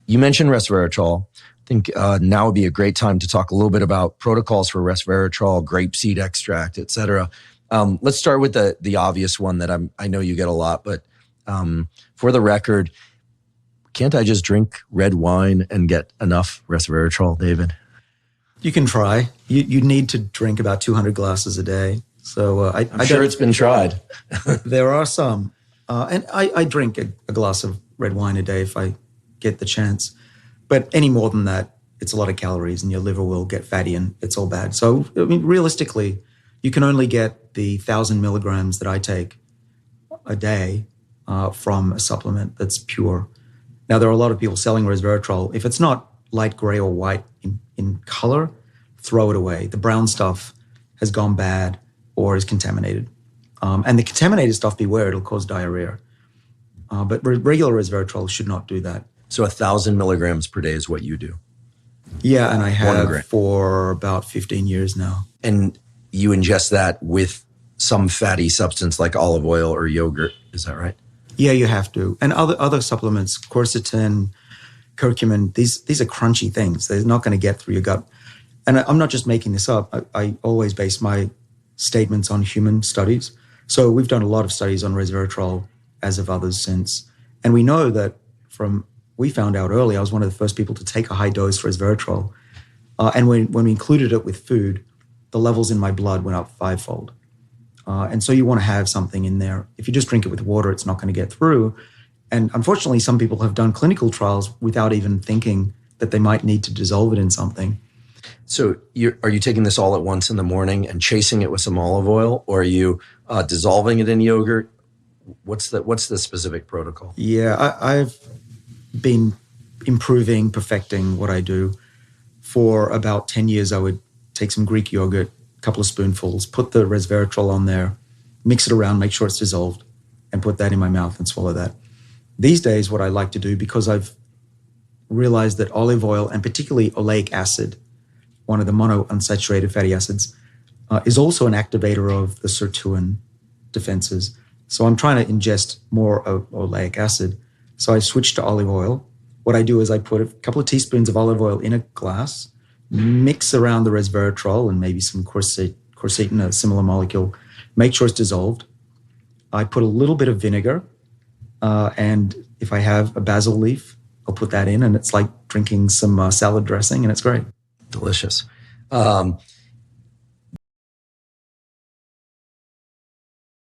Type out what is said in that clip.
You mentioned resveratrol. I think now would be a great time to talk a little bit about protocols for resveratrol, grapeseed extract, et cetera. Let's start with the obvious one that I know you get a lot, but for the record, can't I just drink red wine and get enough resveratrol, David? You can try. You need to drink about 200 glasses a day. So I'm sure it's been tried. There are some. And I drink a glass of red wine a day if I get the chance. But any more than that, it's a lot of calories and your liver will get fatty and it's all bad. So, I mean, realistically, you can only get the 1,000 milligrams that I take a day from a supplement that's pure. Now, there are a lot of people selling resveratrol. If it's not light gray or white in color, throw it away. The brown stuff has gone bad or is contaminated. And the contaminated stuff, beware, it'll cause diarrhea. But regular resveratrol should not do that. So 1,000 milligrams per day is what you do? Yeah, and I have for about 15 years now. And you ingest that with some fatty substance like olive oil or yogurt, is that right? Yeah, you have to. And other supplements, quercetin, curcumin, these are crunchy things. They're not going to get through your gut. And I'm not just making this up. I always base my statements on human studies. So we've done a lot of studies on resveratrol, as have others since. And we know that we found out early, I was one of the first people to take a high dose resveratrol. And when we included it with food, the levels in my blood went up 5-fold. And so you want to have something in there. If you just drink it with water, it's not going to get through. And unfortunately, some people have done clinical trials without even thinking that they might need to dissolve it in something. So are you taking this all at once in the morning and chasing it with some olive oil, or are you dissolving it in yogurt? What's the specific protocol? Yeah, I've been improving, perfecting what I do. For about 10 years, I would take some Greek yogurt, a couple of spoonfuls, put the resveratrol on there, mix it around, make sure it's dissolved, and put that in my mouth and swallow that. These days, what I like to do, because I've realized that olive oil, and particularly oleic acid, one of the monounsaturated fatty acids, is also an activator of the sirtuin defenses. So I'm trying to ingest more of oleic acid. So I switched to olive oil. What I do is I put a couple of teaspoons of olive oil in a glass, mix around the resveratrol and maybe some quercetin, a similar molecule, make sure it's dissolved. I put a little bit of vinegar, and if I have a basil leaf, I'll put that in, and it's like drinking some salad dressing, and it's great. Delicious.